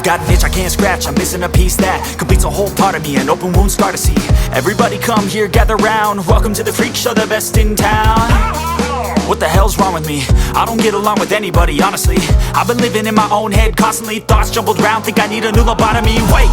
I've got an itch I can't scratch, I'm missing a piece that completes a whole part of me. An open wound scar to see. Everybody come here, gather round. Welcome to the freak show, the best in town. What the hell's wrong with me? I don't get along with anybody, honestly. I've been living in my own head constantly. Thoughts jumbled round, think I need a new lobotomy. Wait,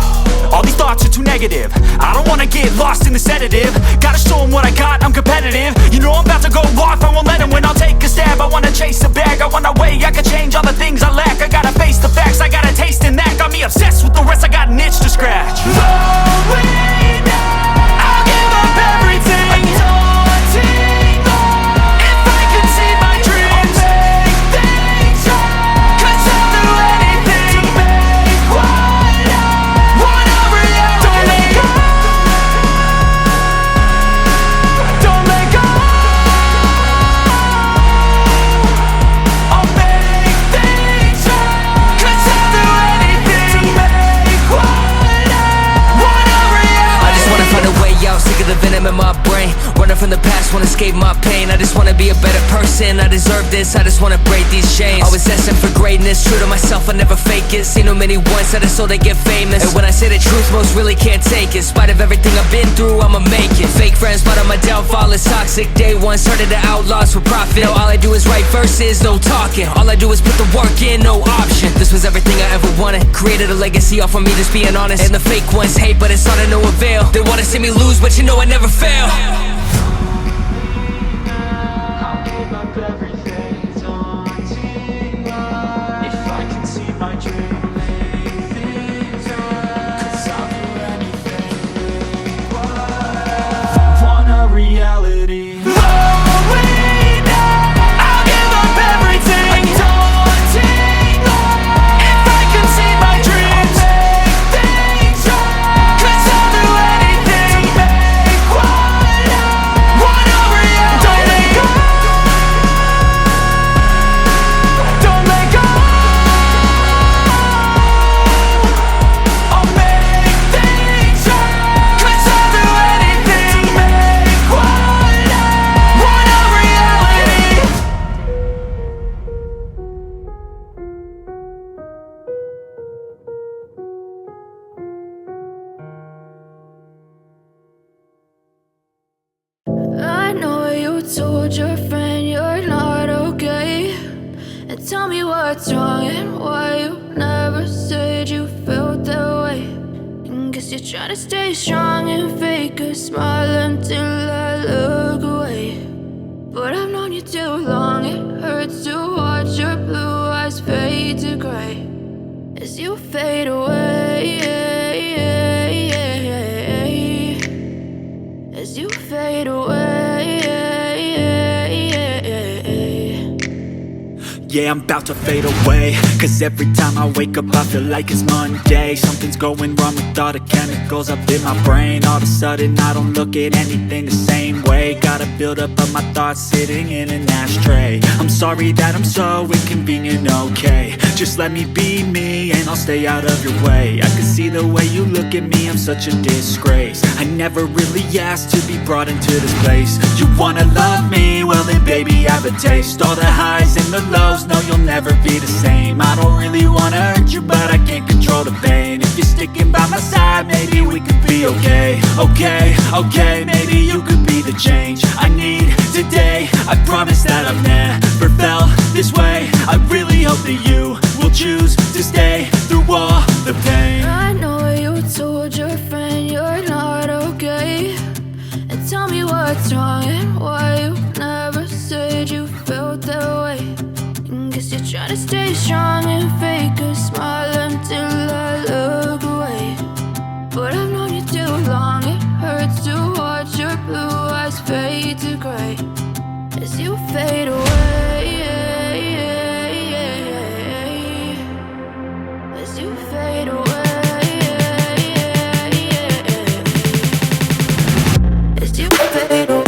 all these thoughts are too negative. I don't wanna get lost in the sedative. Gotta show them what I got, I'm competitive. You know I'm about to go off, I won't let them win. I'll take a stab, I wanna chase a bag. I wanna weigh, I can change all the things I lack. I gotta face the facts, I got a taste in that. Got me obsessed with the rest, I got an itch to scratch. Lonely now, I'll give up everything. Daunting all, if I could see my dreams, I'll make things right. 'Cause I'll do anything to make what I want a reality. Don't let go, don't let go. I'll make things right. 'Cause I'll do anything to make what I want a reality. I just wanna find a way out, sick of the venom in my brain. Running from the past, wanna escape my pain. I just wanna be a better person, I deserve this. I just wanna break these chains. Always asking for greatness, true to myself, I never fake it. Seen too many once, I just so they get famous. And when I say the truth, most really can't take it. In spite of everything I've been through, I'ma make it. Fake friends, but on my downfall is toxic. Day one, started to outlaws for profit. Now all I do is write verses, no talking. All I do is put the work in, no option. This was everything I ever wanted. Created a legacy off of me, just being honest. And the fake ones hate, but it's all to no avail. They wanna see me lose, but you know I never fail. I'll give up everything, daunting all, if I can see my dream, make things right. 'Cause I'll do anything to make what I want a reality. Lonely now, I'll give up everything, daunting all, if I can see my dreams, make things right. 'Cause I'll do anything to make what I want a reality. Don't let go, don't let go. I'll make things right. 'Cause I'll do anything to make what I want a reality. I know you told your friend you're not okay. And tell me what's wrong and why you never said you felt that way. And guess you're trying to stay strong and fake a smile until I look away. But I've known you too long, it hurts to watch your blue eyes fade to gray as you fade away. As you fade away. Yeah, I'm about to fade away. 'Cause every time I wake up I feel like it's Monday. Something's going wrong with all the chemicals up in my brain. All of a sudden I don't look at anything the same way. Gotta build up of my thoughts sitting in an ashtray. I'm sorry that I'm so inconvenient, okay. Just let me be me and I'll stay out of your way. I can see the way you look at me, I'm such a disgrace. I never really asked to be brought into this place. You wanna love me? Well then baby have a taste. All the highs and the lows, no you'll never be the same. I don't really wanna hurt you but I can't control the pain. If you're sticking by my side, maybe we could be okay. Okay, okay, maybe you could be the change I need today. I promise that I've never felt this way. I really hope that you will choose to stay through all the pain. I know you told your friend you're not okay. And tell me what's wrong and why you never said you felt that way. And guess you're trying to stay strong and fake a smile until I look away. But I've known you too long, it hurts to watch your blue eyes fade to gray as you fade away. As you fade away. As you fade away.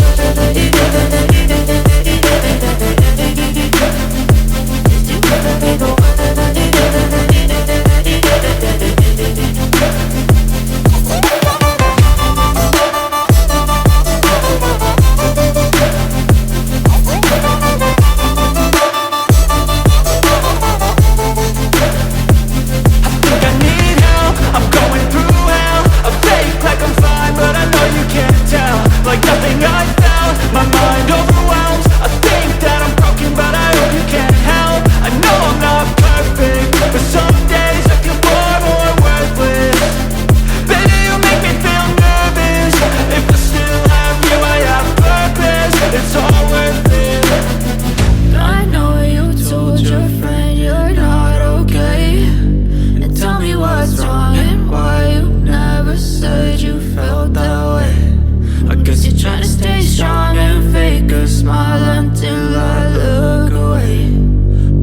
smile until I look away.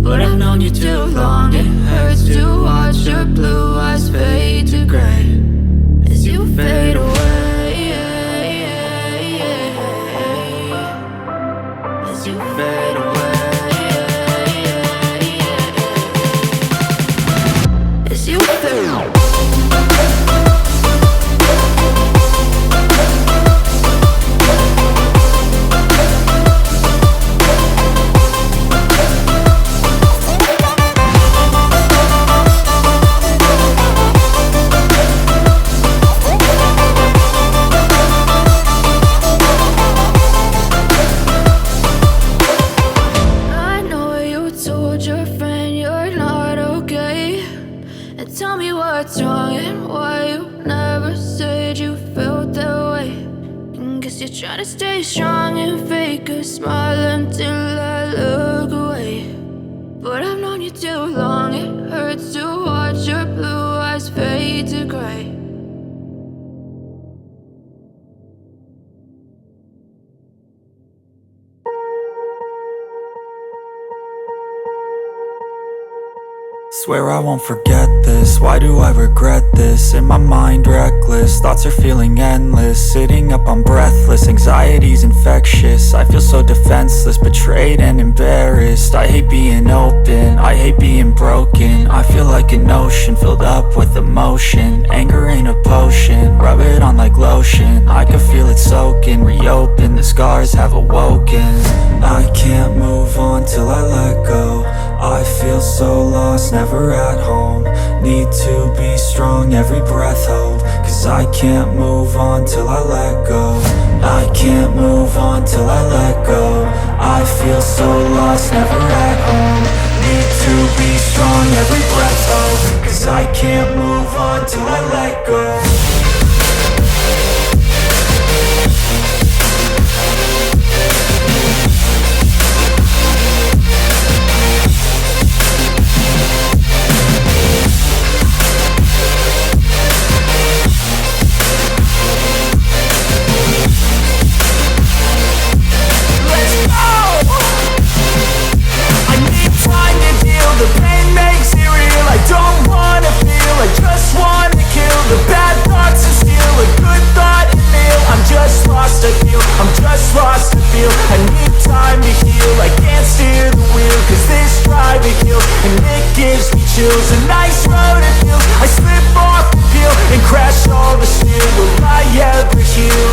But I've known you too long, it hurts to watch your blue eyes fade to gray as you fade away, as you fade away, as you fade away. What's wrong and why you never said you felt that way? And guess you're trying to stay strong and fake a smile until I look away. But I've known you too long, it hurts to watch your blue eyes fade to gray. Swear I won't forget this, why do I regret this? In my mind reckless, thoughts are feeling endless. Sitting up I'm breathless, anxiety's infectious. I feel so defenseless, betrayed and embarrassed. I hate being open, I hate being broken. I feel like an ocean filled up with emotion. Anger ain't a potion, rub it on like lotion. I can feel it soaking, reopen, the scars have awoken. I can't move on till I let go. I feel so lost, never at home. Need to be strong, every breath hope. Cause I can't move on till I let go. I can't move on till I let go. I feel so lost, never at home. Need to be strong, every breath hope. Cause I can't move on till I let go. The pain makes it real, I don't wanna feel, I just wanna kill the bad thoughts and steal a good thought and feel. I'm just lost, I feel, I'm just lost, I feel. I need time to heal, I can't steer the wheel. Cause this drive it kills, and it gives me chills. A nice road it feels, I slip off the peel and crash all the steel. Will I ever heal?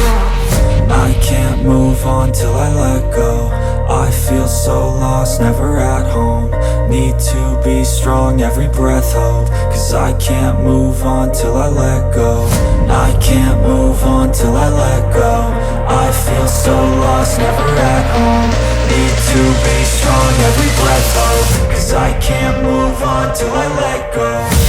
I can't move on till I let go. I feel so lost, never at home. Need to be strong, every breath hope. Cause I can't move on till I let go. I can't move on till I let go. I feel so lost, never at home. Need to be strong, every breath hope. Cause I can't move on till I let go.